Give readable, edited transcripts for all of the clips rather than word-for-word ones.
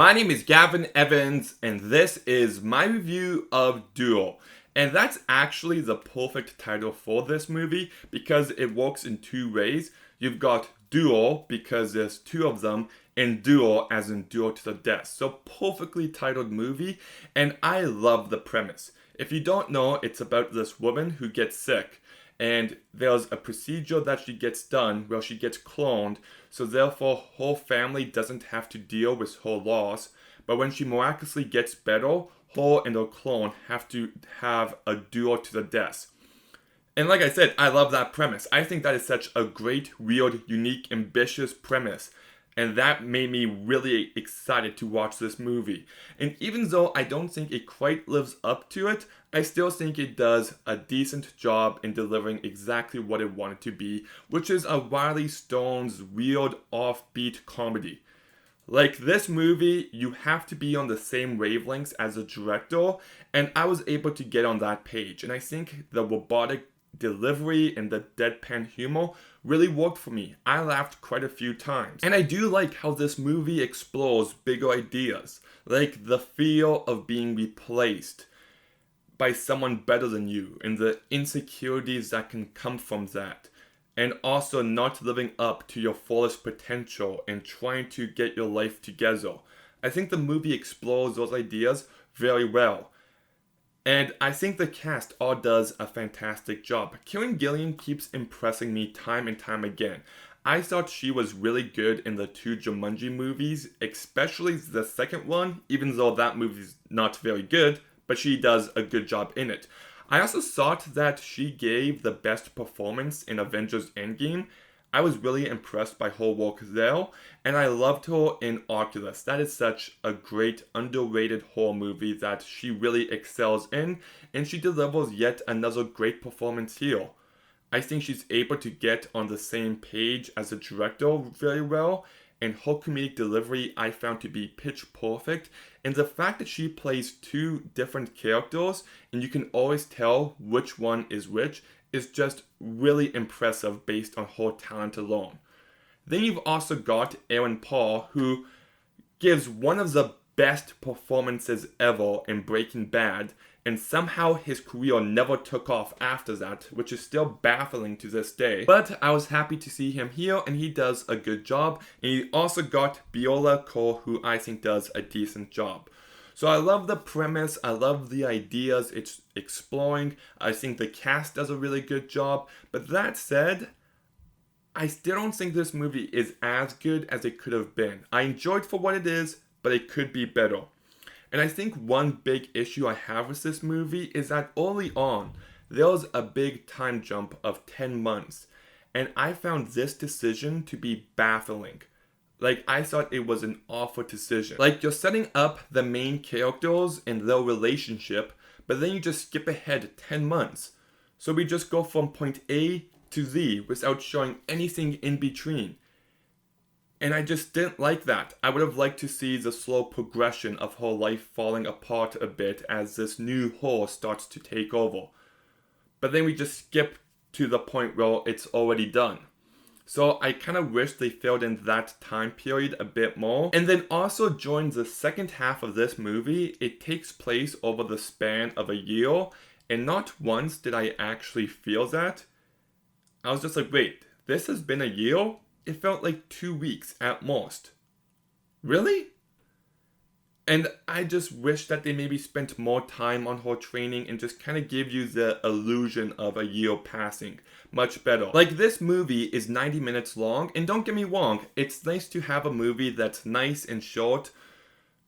My name is Gavin Evans, and this is my review of Duel. And that's actually the perfect title for this movie because it works in two ways. You've got Duel because there's two of them, and Duel as in Duel to the Death. So perfectly titled movie, and I love the premise. If you don't know, it's about this woman who gets sick, and there's a procedure that she gets done where she gets cloned, so therefore her family doesn't have to deal with her loss. But when she miraculously gets better, her and her clone have to have a duel to the death. And like I said, I love that premise. I think that is such a great, weird, unique, ambitious premise. And that made me really excited to watch this movie. And even though I don't think it quite lives up to it, I still think it does a decent job in delivering exactly what it wanted to be, which is a Riley Stearns weird, offbeat comedy. Like this movie, you have to be on the same wavelengths as the director, and I was able to get on that page. And I think the robotic delivery and the deadpan humor really worked for me. I laughed quite a few times. And I do like how this movie explores bigger ideas, like the fear of being replaced by someone better than you and the insecurities that can come from that. And also not living up to your fullest potential and trying to get your life together. I think the movie explores those ideas very well. And I think the cast all does a fantastic job. Karen Gillan keeps impressing me time and time again. I thought she was really good in the two Jumanji movies, especially the second one, even though that movie's not very good, but she does a good job in it. I also thought that she gave the best performance in Avengers Endgame. I was really impressed by her work there, and I loved her in Oculus. That is such a great, underrated horror movie that she really excels in, and she delivers yet another great performance here. I think she's able to get on the same page as the director very well, and her comedic delivery I found to be pitch perfect, and the fact that she plays two different characters and you can always tell which one is which is just really impressive based on her talent alone. Then you've also got Aaron Paul, who gives one of the best performances ever in Breaking Bad, and somehow his career never took off after that, which is still baffling to this day. But I was happy to see him here, and he does a good job. And you also got Biola Cole, who I think does a decent job. So I love the premise, I love the ideas it's exploring. I think the cast does a really good job. But that said, I still don't think this movie is as good as it could have been. I enjoyed for what it is, but it could be better. And I think one big issue I have with this movie is that early on, there was a big time jump of 10 months. And I found this decision to be baffling. Like, I thought it was an awful decision. Like, you're setting up the main characters and their relationship, but then you just skip ahead 10 months. So we just go from point A to Z without showing anything in between. And I just didn't like that. I would have liked to see the slow progression of her life falling apart a bit as this new her starts to take over. But then we just skip to the point where it's already done. So I kind of wish they filled in that time period a bit more. And then also during the second half of this movie, it takes place over the span of a year. And not once did I actually feel that. I was just like, wait, this has been a year? It felt like 2 weeks at most. Really? And I just wish that they maybe spent more time on her training and just kind of give you the illusion of a year passing. Much better. Like, this movie is 90 minutes long, and don't get me wrong, it's nice to have a movie that's nice and short,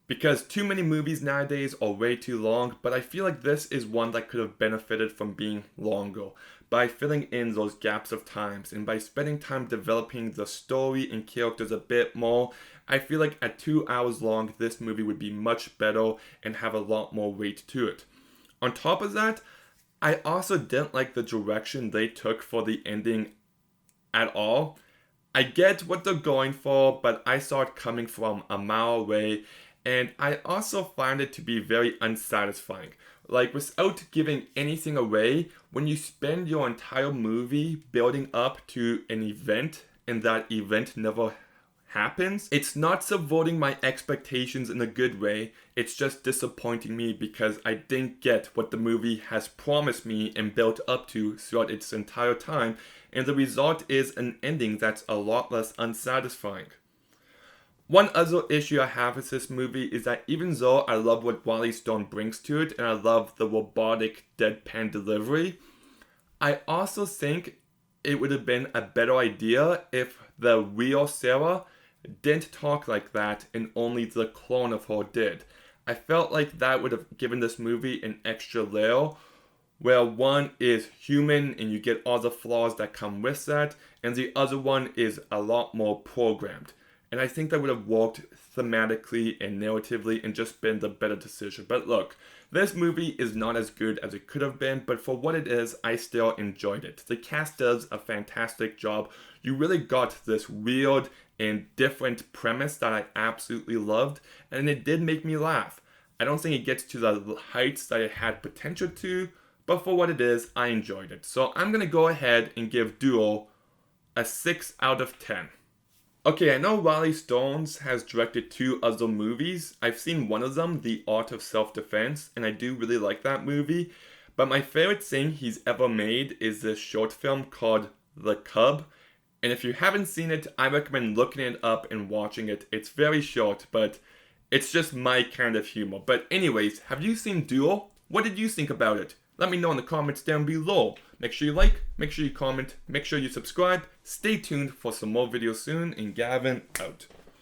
because too many movies nowadays are way too long, but I feel like this is one that could have benefited from being longer, by filling in those gaps of times, and by spending time developing the story and characters a bit more. I feel like at 2 hours long, this movie would be much better and have a lot more weight to it. On top of that, I also didn't like the direction they took for the ending at all. I get what they're going for, but I saw it coming from a mile away, and I also find it to be very unsatisfying. Like, without giving anything away, when you spend your entire movie building up to an event, and that event never happens, it's not subverting my expectations in a good way. It's just disappointing me because I didn't get what the movie has promised me and built up to throughout its entire time, and the result is an ending that's a lot less unsatisfying. One other issue I have with this movie is that even though I love what Riley Stearns brings to it, and I love the robotic deadpan delivery, I also think it would have been a better idea if the real Sarah didn't talk like that and only the clone of her did. I felt like that would have given this movie an extra layer where one is human and you get all the flaws that come with that, and the other one is a lot more programmed. And I think that would have worked thematically and narratively and just been the better decision. But look, this movie is not as good as it could have been, but for what it is, I still enjoyed it. The cast does a fantastic job. You really got this weird and different premise that I absolutely loved, and it did make me laugh. I don't think it gets to the heights that it had potential to, but for what it is, I enjoyed it. So I'm going to go ahead and give Duel a 6 out of 10. Okay, I know Riley Stearns has directed 2 other movies. I've seen one of them, The Art of Self-Defense, and I do really like that movie. But my favorite thing he's ever made is this short film called The Cub. And if you haven't seen it, I recommend looking it up and watching it. It's very short, but it's just my kind of humor. But anyways, have you seen Duel? What did you think about it? Let me know in the comments down below. Make sure you like, make sure you comment, make sure you subscribe. Stay tuned for some more videos soon, and Gavin out.